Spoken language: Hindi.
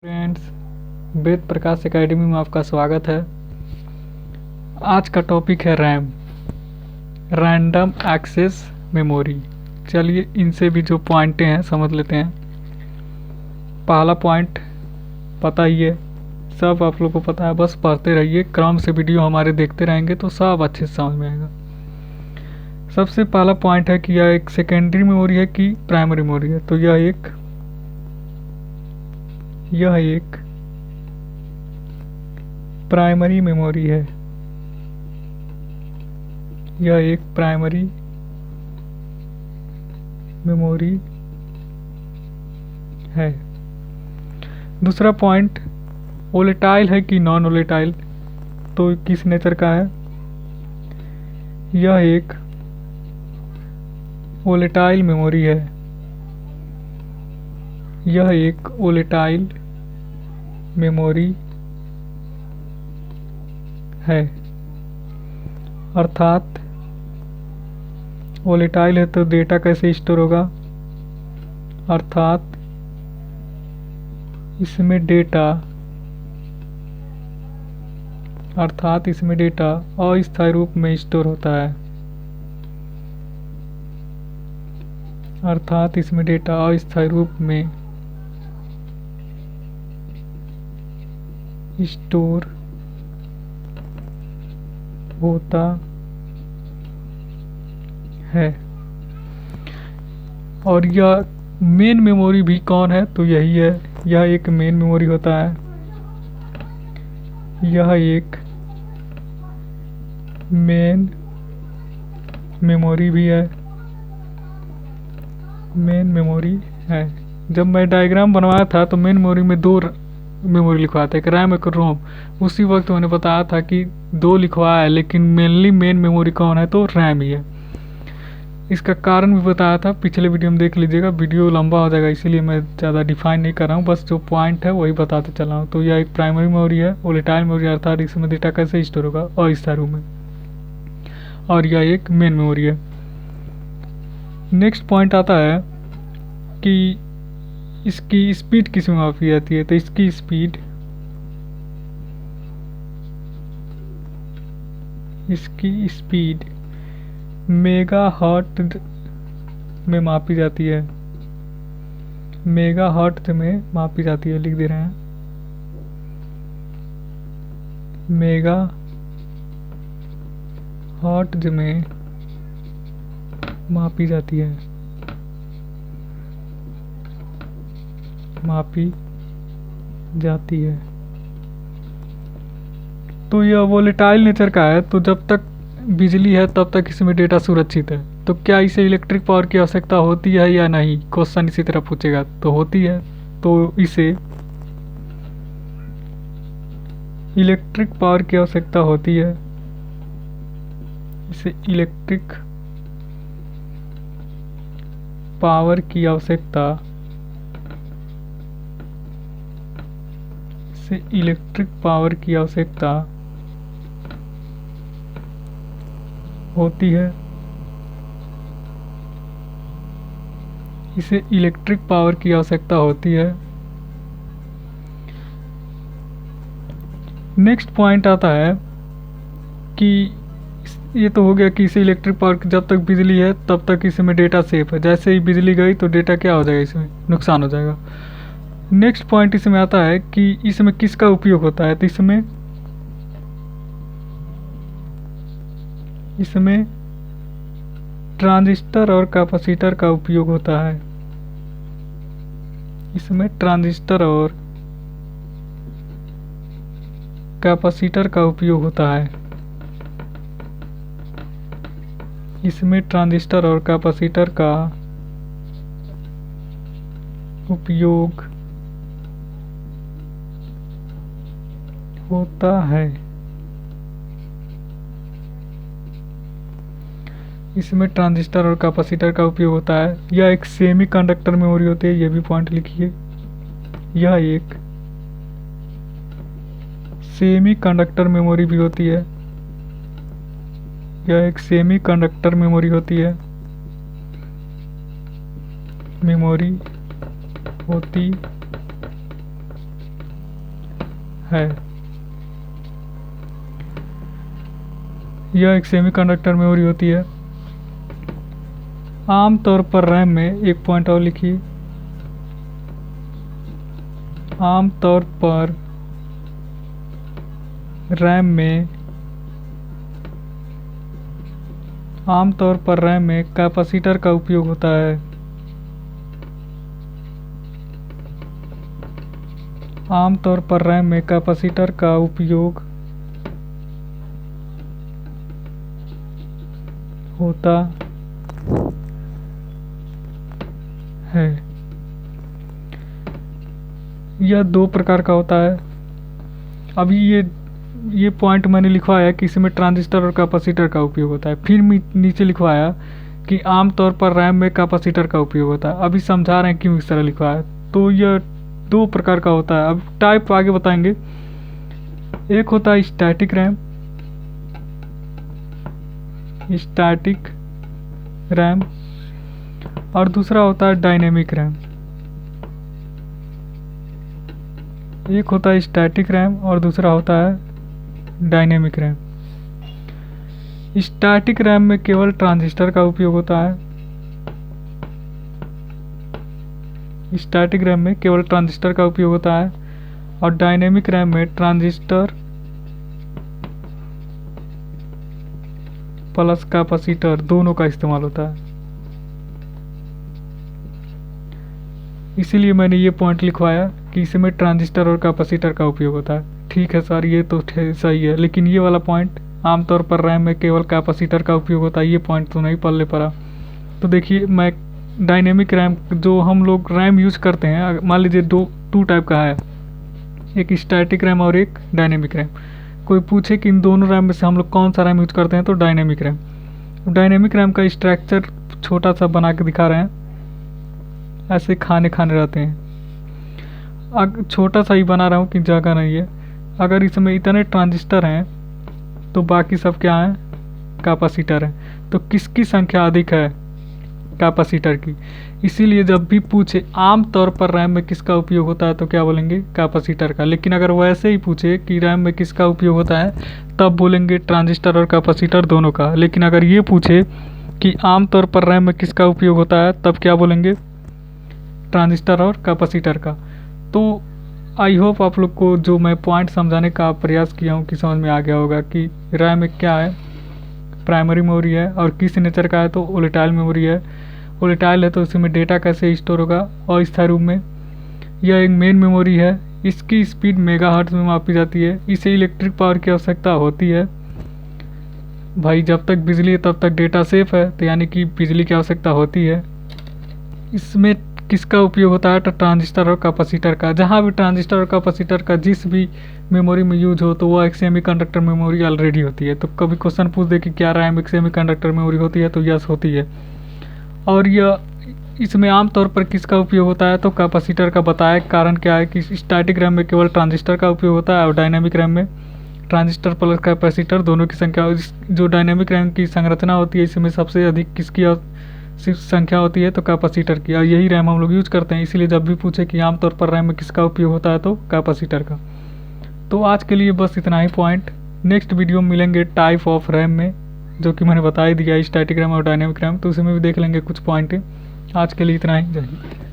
फ्रेंड्स, वेद प्रकाश एकेडमी में आपका स्वागत है। आज का टॉपिक है रैम, रैंडम एक्सेस मेमोरी। चलिए इनसे भी जो पॉइंटें हैं समझ लेते हैं। पहला पॉइंट पता ही है, सब आप लोग को पता है, बस पढ़ते रहिए, क्रम से वीडियो हमारे देखते रहेंगे तो सब अच्छे से समझ में आएगा। सबसे पहला पॉइंट है कि यह एक सेकेंडरी मेमोरी है कि प्राइमरी मेमोरी है। तो यह एक प्राइमरी मेमोरी है। यह एक प्राइमरी मेमोरी है। दूसरा पॉइंट, वोलेटाइल है कि नॉन वोलेटाइल। तो किस नेचर का है? यह एक वोलेटाइल मेमोरी है। यह एक वोलेटाइल मेमोरी है, अर्थात वोलेटाइल है तो डेटा कैसे स्टोर होगा? अर्थात इसमें डेटा अस्थायी रूप में स्टोर होता है। अर्थात इसमें डेटा अस्थायी रूप में स्टोर होता है। और यह मेन मेमोरी भी कौन है? तो यही है, यह एक मेन मेमोरी होता है। यह एक मेन मेमोरी भी है, मेन मेमोरी है। जब मैं डायग्राम बनवाया था तो मेन मेमोरी में दो मेमोरी लिखवाया था, एक रैम एक रोम। उसी वक्त मैंने बताया था कि दो लिखवाया है, लेकिन मेनली मेन मेमोरी कौन है? तो रैम ही है। इसका कारण भी बताया था, पिछले वीडियो में देख लीजिएगा, वीडियो लंबा हो जाएगा इसीलिए मैं ज़्यादा डिफाइन नहीं कर रहा हूँ, बस जो पॉइंट है वही बताते चला हूँ। तो यह एक प्राइमरी मेमोरी है, वोलेटाइल मेमोरी, अर्थात इसमें डेटा कैसे स्टोर होगा? अस्थायी रूप में। और यह एक मेन मेमोरी है। नेक्स्ट पॉइंट आता है कि इसकी स्पीड किस में मापी जाती है? तो इसकी स्पीड मेगाहर्ट्ज़ में मापी जाती है। मेगाहर्ट्ज़ में मापी जाती है, लिख दे रहे हैं, मेगाहर्ट्ज़ में मापी जाती है, तो यह वोलेटाइल नेचर का है। तो जब तक बिजली है तब तक इसमें डेटा सुरक्षित है। तो क्या इसे इलेक्ट्रिक पावर की आवश्यकता होती है या नहीं? क्वेश्चन इसी तरह पूछेगा तो होती है। तो इसे इलेक्ट्रिक पावर की आवश्यकता होती है। इसे इलेक्ट्रिक पावर की आवश्यकता होती है। इसे इलेक्ट्रिक पावर की आवश्यकता होती है। नेक्स्ट पॉइंट आता है कि ये तो हो गया कि इसे इलेक्ट्रिक पावर, जब तक बिजली है तब तक इसमें डेटा सेफ है। जैसे ही बिजली गई तो डेटा क्या हो जाएगा? इसमें नुकसान हो जाएगा। नेक्स्ट पॉइंट इसमें आता है कि इसमें किसका उपयोग होता है? तो इसमें ट्रांजिस्टर और कैपेसिटर का उपयोग होता है। इसमें ट्रांजिस्टर और कैपेसिटर का उपयोग होता है। इसमें ट्रांजिस्टर और कैपेसिटर का उपयोग होता है। इसमें ट्रांजिस्टर और कैपेसिटर का उपयोग होता है। यह एक सेमी कंडक्टर मेमोरी होती है, यह भी पॉइंट लिखिए। यह एक सेमी कंडक्टर मेमोरी भी होती है। यह एक सेमी कंडक्टर मेमोरी होती है। है। यह एक सेमीकंडक्टर मेमोरी होती है। आमतौर पर रैम में, एक पॉइंट और लिखिए, आमतौर पर रैम में कैपेसिटर का उपयोग होता है। आमतौर पर रैम में कैपेसिटर का उपयोग होता है। यह दो प्रकार का होता है। अभी ये पॉइंट मैंने लिखवाया कि इसमें ट्रांजिस्टर और कैपेसिटर का उपयोग होता है, फिर नीचे लिखवाया कि आमतौर पर रैम में कैपेसिटर का उपयोग होता है। अभी समझा रहे हैं क्यों इस तरह लिखवाया। तो यह दो प्रकार का होता है। अब टाइप आगे बताएंगे। एक होता है स्टैटिक रैम और दूसरा होता है डायनेमिक रैम। एक होता है स्टैटिक रैम और दूसरा होता है डायनेमिक रैम। स्टैटिक रैम में केवल ट्रांजिस्टर का उपयोग होता है। स्टैटिक रैम में केवल ट्रांजिस्टर का उपयोग होता है और डायनेमिक रैम में ट्रांजिस्टर प्लस कैपेसिटर दोनों का इस्तेमाल होता है। इसीलिए मैंने ये पॉइंट लिखवाया कि इसमें ट्रांजिस्टर और कैपेसिटर का उपयोग होता है। ठीक है सर, ये तो सही है, लेकिन ये वाला पॉइंट आमतौर पर रैम में केवल कैपेसिटर का उपयोग होता है, ये पॉइंट तो नहीं पल्ले पड़ा। तो देखिए, मैं डायनेमिक रैम, जो हम लोग रैम यूज करते हैं, मान लीजिए टू टाइप का है, एक स्टैटिक रैम और एक डायनेमिक रैम। कोई पूछे कि इन दोनों रैम में से हम लोग कौन सा रैम यूज करते हैं, तो डायनेमिक रैम। डायनेमिक रैम का स्ट्रक्चर छोटा सा बना के दिखा रहे हैं, ऐसे खाने रहते हैं। छोटा सा ही बना रहा हूँ कि जगह नहीं है। अगर इसमें इतने ट्रांजिस्टर हैं तो बाकी सब क्या हैं, कैपेसिटर हैं। तो किसकी संख्या अधिक है, कैपेसिटर की। इसीलिए जब भी पूछे आमतौर पर रैम में किसका उपयोग होता है, तो क्या बोलेंगे, कैपेसिटर का। लेकिन अगर वैसे ही पूछे कि रैम में किसका उपयोग होता है, तब बोलेंगे ट्रांजिस्टर और कैपेसिटर दोनों का। लेकिन अगर ये पूछे कि आमतौर पर रैम में किसका उपयोग होता है, तब क्या बोलेंगे, ट्रांजिस्टर और कैपेसिटर का। तो आई होप आप लोग को जो मैं पॉइंट समझाने का प्रयास किया हूँ कि समझ में आ गया होगा कि रैम एक क्या है, प्राइमरी मेमोरी है, और किस नेचर का है, तो वोलेटाइल मेमोरी है। वोलेटाइल है तो इसमें डेटा कैसे स्टोर होगा अस्थायी रूप में। यह एक मेन मेमोरी है, इसकी स्पीड मेगाहर्ट्ज में मापी जाती है। इसे इलेक्ट्रिक पावर की आवश्यकता होती है। भाई जब तक बिजली है तब तक डेटा सेफ है, तो यानी कि बिजली की आवश्यकता होती है। इसमें किसका उपयोग होता है, तो ट्रांजिस्टर और कैपेसिटर का। जहाँ भी ट्रांजिस्टर और कैपेसिटर का जिस भी मेमोरी में यूज हो, तो वह एक सेमीकंडक्टर मेमोरी ऑलरेडी होती है। तो कभी क्वेश्चन पूछ दे कि क्या रैम एक सेमीकंडक्टर मेमोरी होती है, तो यस होती है। और यह इसमें आमतौर पर किसका उपयोग होता है, तो कैपेसिटर का। बताया कारण क्या है कि स्टैटिक रैम में केवल ट्रांजिस्टर का उपयोग होता है और डायनेमिक रैम में ट्रांजिस्टर प्लस कैपेसिटर दोनों की संख्या। जो डायनेमिक रैम की संरचना होती है, इसमें सबसे अधिक किसकी संख्या होती है, तो कैपेसिटर की। और यही रैम हम लोग यूज करते हैं। इसीलिए जब भी पूछे कि आमतौर पर रैम में किसका उपयोग होता है, तो कैपेसिटर का। तो आज के लिए बस इतना ही पॉइंट। नेक्स्ट वीडियो में मिलेंगे टाइप ऑफ रैम में, जो कि मैंने बता ही दिया, स्टैटिक रैम और डायनेमिक रैम। तो उसमें भी देख लेंगे कुछ पॉइंट। आज के लिए इतना ही, जय हिंद।